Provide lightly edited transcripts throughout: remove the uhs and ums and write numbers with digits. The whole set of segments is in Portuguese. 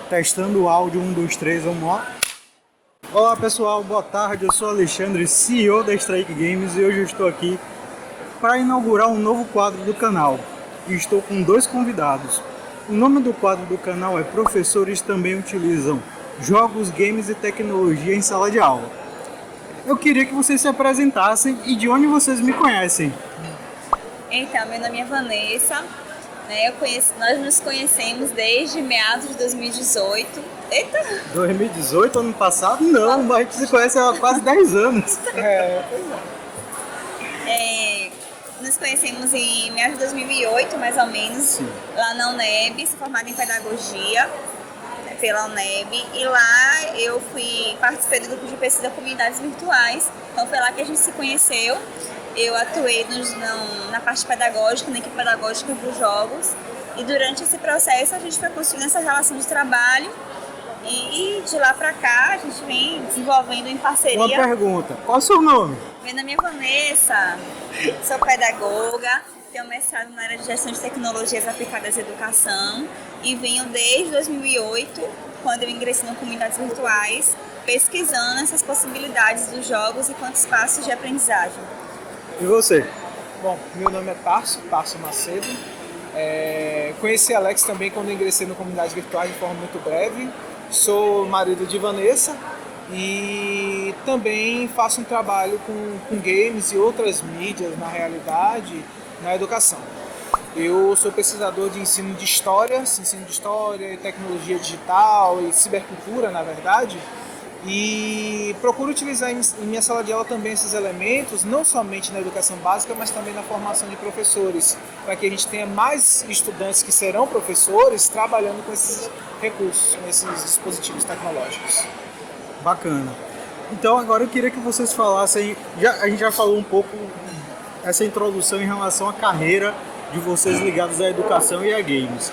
Testando o áudio, 1, 2, 3, vamos lá. Olá pessoal, boa tarde, eu sou Alexandre, CEO da Strike Games, e hoje eu estou aqui para inaugurar um novo quadro do canal. E estou com dois convidados. O nome do quadro do canal é Professores Também Utilizam Jogos, Games e Tecnologia em Sala de Aula. Eu queria que vocês se apresentassem e de onde vocês me conhecem. Então, meu nome é Vanessa, né? Nós nos conhecemos desde meados de 2018. Eita! 2018, ano passado? Não, mas a gente se conhece há quase 10 anos. Nos conhecemos em meados de 2008, mais ou menos, Sim. lá na UNEB, sou formada em Pedagogia, né, pela UNEB, e lá eu participei do grupo de pesquisa Comunidades Virtuais, então foi lá que a gente se conheceu. Eu atuei na parte pedagógica, na equipe pedagógica dos jogos, e durante esse processo a gente foi construindo essa relação de trabalho, e de lá pra cá a gente vem desenvolvendo em parceria. Uma pergunta, qual é o seu nome? Meu nome é Vanessa, sou pedagoga, tenho mestrado na área de gestão de tecnologias aplicadas à educação e venho desde 2008, quando eu ingressei em comunidades virtuais, pesquisando essas possibilidades dos jogos enquanto espaços de aprendizagem. E você? Bom, meu nome é Tarso Macedo. Conheci Alex também quando ingressei no Comunidades Virtuais de forma muito breve. Sou marido de Vanessa e também faço um trabalho com games e outras mídias, na realidade, na educação. Eu sou pesquisador de ensino de história e tecnologia digital e cibercultura, na verdade, e procuro utilizar em minha sala de aula também esses elementos, não somente na educação básica, mas também na formação de professores, para que a gente tenha mais estudantes que serão professores trabalhando com esses recursos, com esses dispositivos tecnológicos. Bacana. Então agora eu queria que vocês falassem, a gente já falou um pouco essa introdução em relação à carreira de vocês ligados à educação e a games.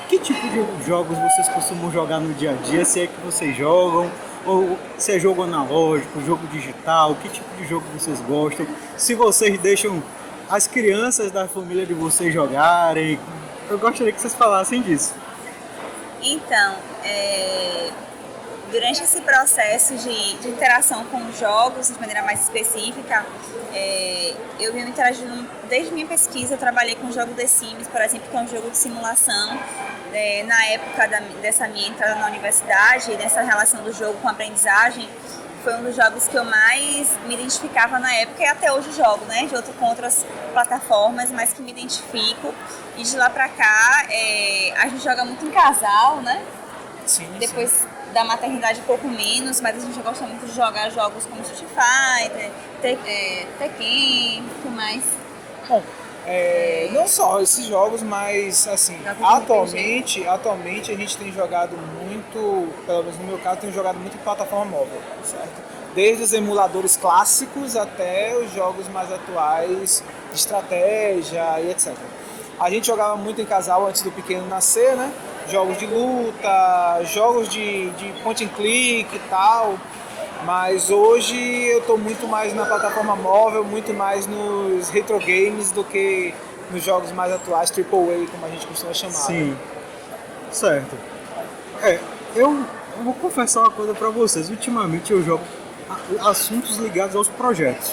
Que tipo de jogos vocês costumam jogar no dia a dia, se é que vocês jogam? Ou se é jogo analógico, jogo digital, que tipo de jogo vocês gostam? Se vocês deixam as crianças da família de vocês jogarem, eu gostaria que vocês falassem disso. Então, durante esse processo de interação com os jogos, de maneira mais específica, eu venho interagindo desde minha pesquisa. Eu trabalhei com o jogo The Sims, por exemplo, que é um jogo de simulação. Na época dessa minha entrada na universidade, nessa relação do jogo com a aprendizagem, foi um dos jogos que eu mais me identificava na época, e até hoje jogo, né, com outras plataformas, mas que me identifico. E de lá pra cá, a gente joga muito em casal, né? Sim. Depois da maternidade um pouco menos, mas a gente gosta muito de jogar jogos como Street Fighter, Tekken, o que mais? Bom, não só esses jogos, mas assim, atualmente a gente tem jogado muito, pelo menos no meu caso, tenho jogado muito em plataforma móvel, certo? Desde os emuladores clássicos até os jogos mais atuais de estratégia e etc. A gente jogava muito em casal antes do pequeno nascer, né? Jogos de luta, jogos de point and click e tal. Mas hoje eu estou muito mais na plataforma móvel, muito mais nos retro games do que nos jogos mais atuais, AAA, como a gente costuma chamar. Sim, né? certo. Eu vou confessar uma coisa para vocês. Ultimamente eu jogo assuntos ligados aos projetos.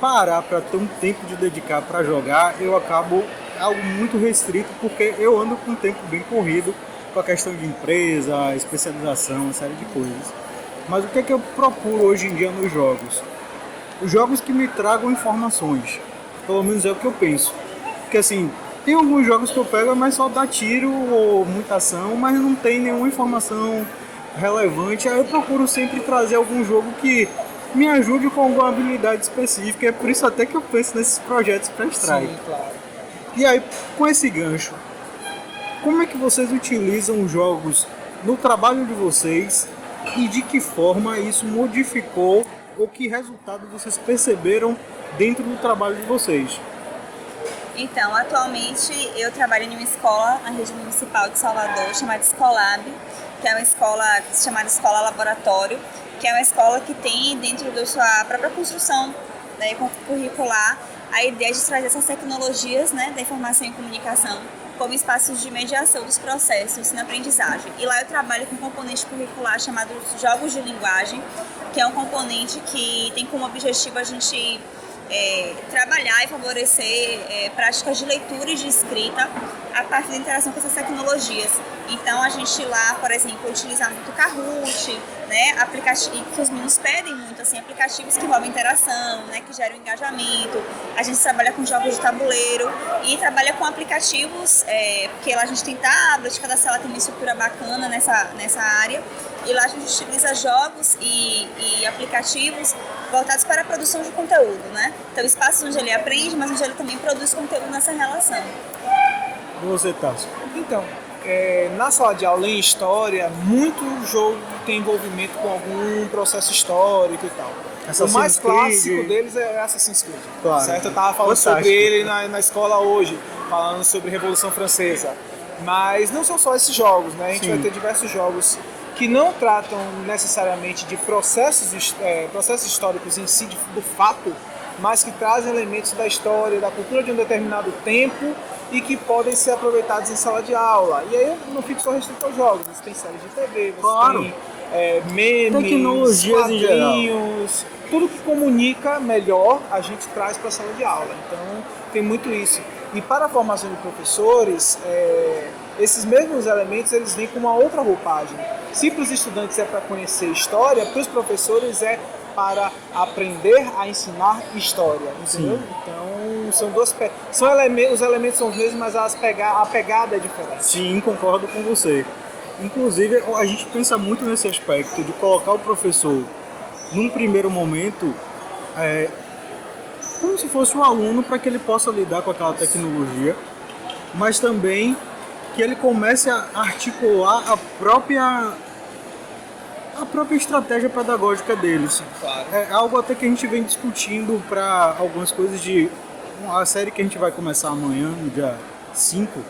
Parar para ter um tempo de dedicar para jogar, eu acabo algo muito restrito, porque eu ando com um tempo bem corrido com a questão de empresa, especialização, uma série de coisas. Mas o que é que eu procuro hoje em dia nos jogos? Os jogos que me tragam informações, pelo menos é o que eu penso. Porque assim, tem alguns jogos que eu pego, mas só dá tiro ou muita ação, mas não tem nenhuma informação relevante. Aí eu procuro sempre trazer algum jogo que me ajude com alguma habilidade específica. É por isso até que eu penso nesses projetos para Strike. Sim, claro. E aí, com esse gancho, como é que vocês utilizam os jogos no trabalho de vocês e de que forma isso modificou ou que resultado vocês perceberam dentro do trabalho de vocês? Então, atualmente eu trabalho em uma escola na rede municipal de Salvador, chamada Escolab, que é uma escola chamada Escola Laboratório, que é uma escola que tem dentro da sua própria construção, né, curricular, a ideia de trazer essas tecnologias, né, da informação e comunicação como espaços de mediação dos processos de ensino-aprendizagem. E lá eu trabalho com um componente curricular chamado Jogos de Linguagem, que é um componente que tem como objetivo a gente trabalhar e favorecer práticas de leitura e de escrita a partir da interação com essas tecnologias. Então a gente lá, por exemplo, utiliza muito Kahoot, né, que os meninos pedem muito, assim, aplicativos que envolvem interação, né, que geram engajamento. A gente trabalha com jogos de tabuleiro e trabalha com aplicativos, porque lá a gente tem tablet, cada sala tem uma estrutura bacana nessa área. E lá a gente utiliza jogos e aplicativos voltados para a produção de conteúdo, né? Então, espaços onde ele aprende, mas onde ele também produz conteúdo nessa relação. E você, Tarso? Então, na sala de aula em história, muito jogo tem envolvimento com algum processo histórico e tal. O mais clássico deles é Assassin's Creed. Claro. Certo? Eu estava falando sobre ele na escola hoje, falando sobre Revolução Francesa. Mas não são só esses jogos, né? A gente vai ter diversos jogos que não tratam necessariamente de processos históricos em si, do fato, mas que trazem elementos da história, da cultura de um determinado tempo e que podem ser aproveitados em sala de aula. E aí eu não fico só restrito aos jogos, você tem séries de TV, você tem memes, tecnologias quadrinhos, tudo que comunica melhor a gente traz para a sala de aula. Então tem muito isso. E para a formação de professores, esses mesmos elementos eles vêm com uma outra roupagem. Se para os estudantes é para conhecer história, para os professores é para aprender a ensinar história, entendeu? Sim. Então são os elementos são os mesmos, mas a pegada é diferente. Sim, concordo com você. Inclusive, a gente pensa muito nesse aspecto de colocar o professor, num primeiro momento, como se fosse um aluno para que ele possa lidar com aquela tecnologia, mas também que ele comece a articular a própria estratégia pedagógica deles. Claro. É algo até que a gente vem discutindo para algumas coisas de a série que a gente vai começar amanhã, no dia 5.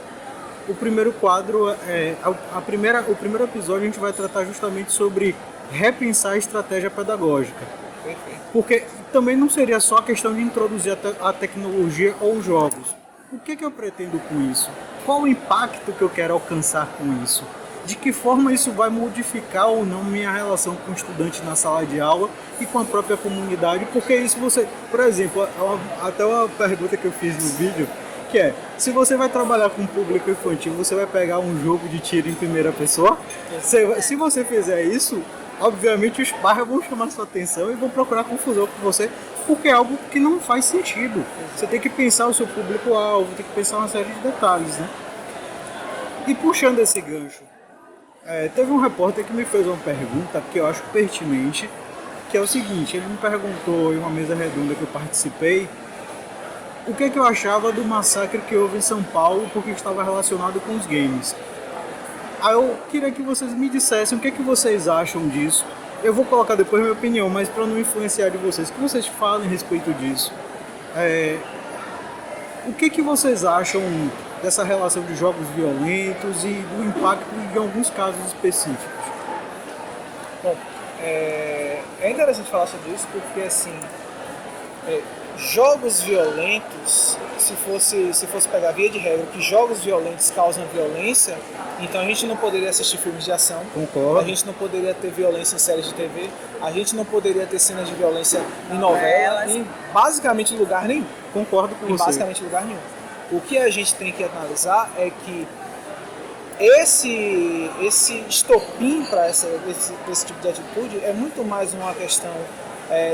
O primeiro quadro, o primeiro episódio a gente vai tratar justamente sobre repensar a estratégia pedagógica. Perfeito. Porque também não seria só a questão de introduzir a tecnologia ou jogos. O que eu pretendo com isso? Qual o impacto que eu quero alcançar com isso? De que forma isso vai modificar ou não minha relação com o estudante na sala de aula e com a própria comunidade? Porque isso por exemplo, até uma pergunta que eu fiz no vídeo, que é, se você vai trabalhar com público infantil, você vai pegar um jogo de tiro em primeira pessoa? Se você fizer isso, obviamente os pais vão chamar sua atenção e vão procurar confusão com você, porque é algo que não faz sentido. Você tem que pensar o seu público-alvo, tem que pensar uma série de detalhes, né? E puxando esse gancho, teve um repórter que me fez uma pergunta que eu acho pertinente, que é o seguinte, ele me perguntou em uma mesa redonda que eu participei, o que eu achava do massacre que houve em São Paulo porque estava relacionado com os games. Aí eu queria que vocês me dissessem o que vocês acham disso. Eu vou colocar depois a minha opinião, mas para não influenciar de vocês, que vocês falem a respeito disso. O que vocês acham dessa relação de jogos violentos e do impacto de alguns casos específicos? Bom, é interessante falar sobre isso porque, assim, jogos violentos, se fosse pegar via de regra que jogos violentos causam violência, então a gente não poderia assistir filmes de ação. Concordo. A gente não poderia ter violência em séries de TV, a gente não poderia ter cenas de violência em novela, em basicamente lugar nenhum. Concordo com você. Basicamente lugar nenhum. O que a gente tem que analisar é que esse estopim para esse tipo de atitude é muito mais uma questão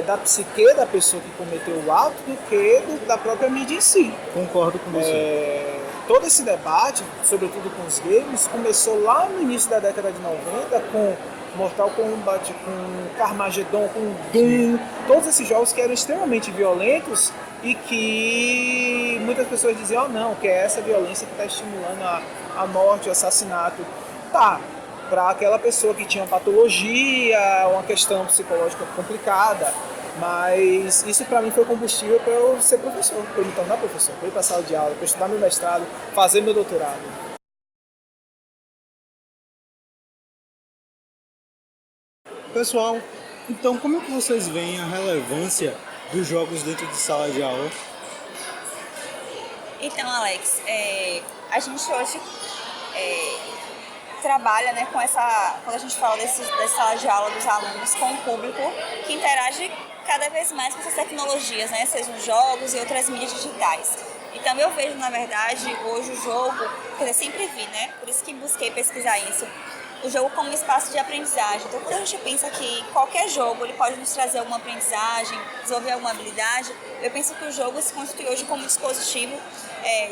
da psique da pessoa que cometeu o ato do que da própria mídia em si. Concordo com você. Todo esse debate, sobretudo com os games, começou lá no início da década de 90 com Mortal Kombat, com Carmageddon, com Doom, todos esses jogos que eram extremamente violentos e que muitas pessoas diziam, não, que é essa violência que está estimulando a morte, o assassinato. Tá, para aquela pessoa que tinha patologia, uma questão psicológica complicada, mas isso para mim foi combustível para eu ser professor, para eu me tornar professor, para eu ir para a sala de aula, para eu estudar meu mestrado, fazer meu doutorado. Pessoal, então como é que vocês veem a relevância dos jogos dentro de sala de aula? Então, Alex, a gente hoje trabalha, né, com essa, quando a gente fala dessa sala de aula dos alunos, com o público que interage cada vez mais com essas tecnologias, né, sejam jogos e outras mídias digitais. Então eu vejo, na verdade, hoje o jogo, que eu sempre vi, né, por isso que busquei pesquisar isso, o jogo como um espaço de aprendizagem. Então, quando a gente pensa que qualquer jogo ele pode nos trazer alguma aprendizagem, desenvolver alguma habilidade, eu penso que o jogo se constitui hoje como um dispositivo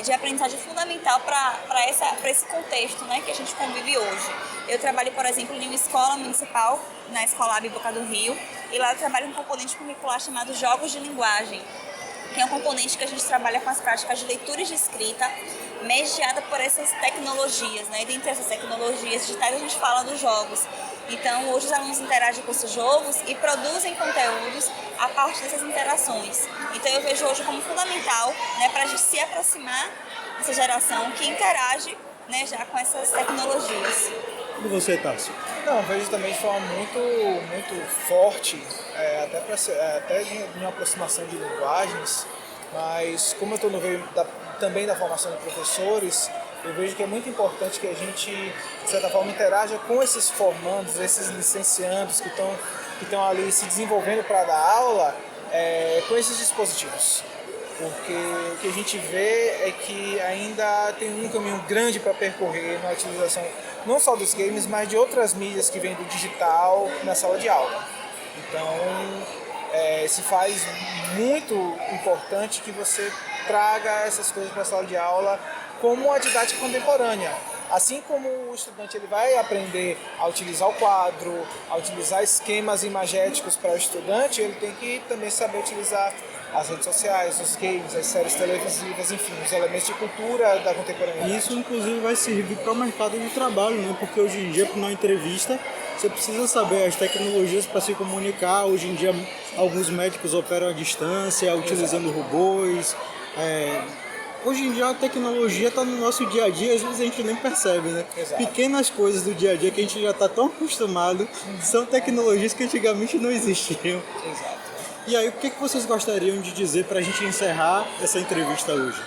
de aprendizagem fundamental para esse contexto, né, que a gente convive hoje. Eu trabalho, por exemplo, em uma escola municipal, na Escolab Boca do Rio, e lá eu trabalho um componente curricular chamado Jogos de Linguagem, que é um componente que a gente trabalha com as práticas de leitura e de escrita, mediada por essas tecnologias, né? E dentre essas tecnologias digitais a gente fala dos jogos. Então, hoje os alunos interagem com esses jogos e produzem conteúdos a partir dessas interações. Então, eu vejo hoje como fundamental, né, para a gente se aproximar dessa geração que interage, né, já com essas tecnologias. E você, Tássio? Não, vejo também de forma muito forte, até de uma aproximação de linguagens, mas como eu estou no meio também da formação de professores, eu vejo que é muito importante que a gente, de certa forma, interaja com esses formandos, esses licenciandos que estão ali se desenvolvendo para dar aula com esses dispositivos. Porque o que a gente vê é que ainda tem um caminho grande para percorrer na utilização não só dos games, mas de outras mídias que vêm do digital na sala de aula. Então, se faz muito importante que você traga essas coisas para a sala de aula como a didática contemporânea. Assim como o estudante ele vai aprender a utilizar o quadro, a utilizar esquemas imagéticos para o estudante, ele tem que também saber utilizar as redes sociais, os games, as séries televisivas, enfim, os elementos de cultura da contemporaneidade. Isso, inclusive, vai servir para o mercado de trabalho, né? Porque hoje em dia, para uma entrevista, você precisa saber as tecnologias para se comunicar. Hoje em dia, alguns médicos operam à distância, utilizando robôs. Hoje em dia, a tecnologia está no nosso dia a dia, às vezes a gente nem percebe, né? Exato. Pequenas coisas do dia a dia que a gente já está tão acostumado, são tecnologias que antigamente não existiam. Exato. E aí, o que vocês gostariam de dizer para a gente encerrar essa entrevista hoje?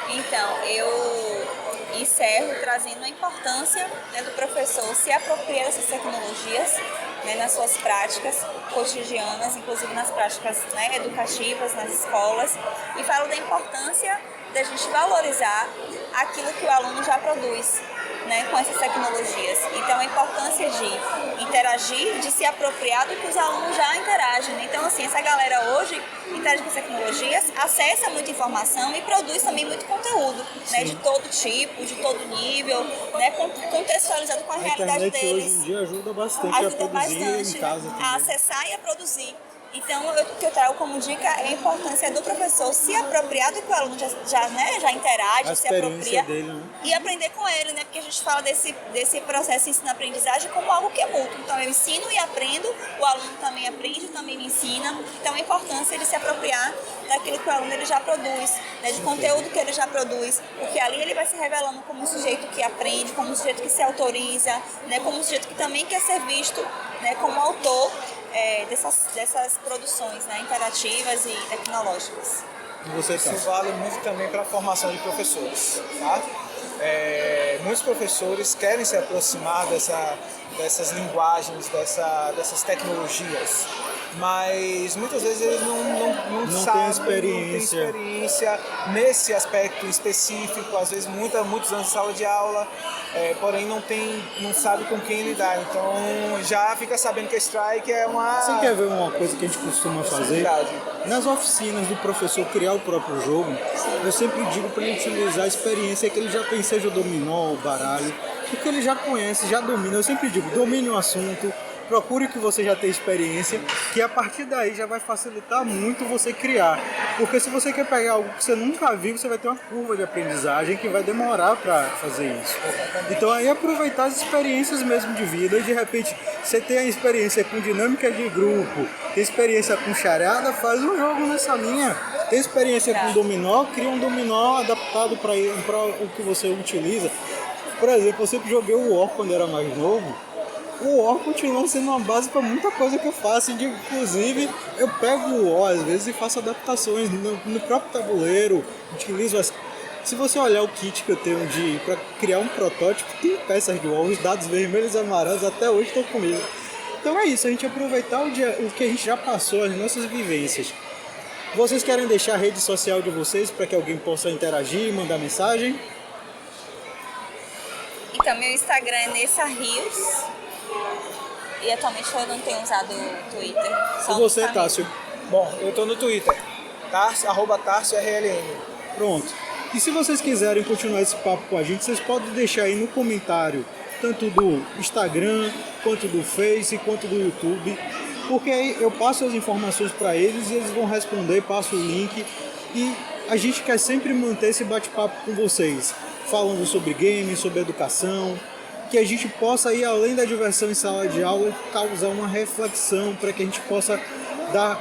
Então, eu encerro trazendo a importância, né, do professor se apropriar dessas tecnologias, né, nas suas práticas cotidianas, inclusive nas práticas, né, educativas, nas escolas, e falo da importância da gente valorizar aquilo que o aluno já produz, né, com essas tecnologias. Então, a importância de interagir, de se apropriar do que os alunos já interagem. Então, assim, essa galera hoje interage com as tecnologias, acessa muita informação e produz também muito conteúdo, né, de todo tipo, de todo nível, né, contextualizado com a realidade deles. Hoje em dia ajuda bastante a produzir em casa também. A acessar e a produzir. Então, o que eu trago como dica é a importância do professor se apropriar do que o aluno já interage, se apropria dele, né? E aprender com ele, né? Porque a gente fala desse processo de ensino-aprendizagem como algo que é mútuo. Então, eu ensino e aprendo, o aluno também aprende, também me ensina. Então, a importância de se apropriar daquilo que o aluno ele já produz, né? De conteúdo que ele já produz, porque ali ele vai se revelando como um sujeito que aprende, como um sujeito que se autoriza, né? Como um sujeito que também quer ser visto, né? Como autor dessas produções, né, interativas e tecnológicas. Isso vale muito também para a formação de professores, tá? Muitos professores querem se aproximar dessas linguagens, dessas tecnologias, mas muitas vezes eles não sabem, não têm experiência nesse aspecto específico, às vezes muitos anos de sala de aula, porém não sabe com quem lidar, então já fica sabendo que a Strike é uma... Você quer ver uma coisa que a gente costuma fazer? Nas oficinas do professor criar o próprio jogo, eu sempre digo para ele utilizar a experiência que ele já tem, seja o dominó, o baralho, porque ele já conhece, já domina. Eu sempre digo, domine o assunto, procure que você já tem experiência, que a partir daí já vai facilitar muito você criar. Porque se você quer pegar algo que você nunca viu, você vai ter uma curva de aprendizagem que vai demorar para fazer isso. Então aí aproveitar as experiências mesmo de vida, e de repente você tem a experiência com dinâmica de grupo, tem experiência com charada, faz um jogo nessa linha. Tem experiência com dominó, cria um dominó adaptado para o que você utiliza. Por exemplo, eu sempre joguei o War quando era mais novo. o O continua sendo uma base para muita coisa que eu faço. Inclusive, eu pego o O às vezes e faço adaptações no próprio tabuleiro, utilizo as... Se você olhar o kit que eu tenho para criar um protótipo, tem peças de O, os dados vermelhos e amarelos até hoje estão comigo. Então é isso, a gente aproveitar o que a gente já passou, as nossas vivências. Vocês querem deixar a rede social de vocês para que alguém possa interagir, mandar mensagem? Então, meu Instagram é Nessa Rios. E atualmente eu não tenho usado o Twitter. E você, Tássio? Bom, eu tô no Twitter, @TársioRLN. Pronto. E se vocês quiserem continuar esse papo com a gente, vocês podem deixar aí no comentário, tanto do Instagram, quanto do Face, quanto do YouTube, porque aí eu passo as informações para eles e eles vão responder, passo o link, e a gente quer sempre manter esse bate-papo com vocês, falando sobre games, sobre educação, que a gente possa ir além da diversão em sala de aula e causar uma reflexão para que a gente possa dar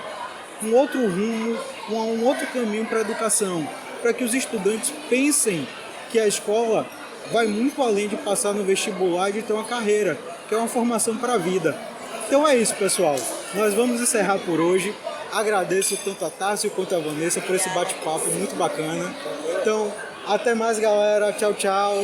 um outro rumo, um outro caminho para a educação, para que os estudantes pensem que a escola vai muito além de passar no vestibular e de ter uma carreira, que é uma formação para a vida. Então é isso, pessoal. Nós vamos encerrar por hoje. Agradeço tanto a Tássio quanto a Vanessa por esse bate-papo muito bacana. Então, até mais, galera. Tchau, tchau.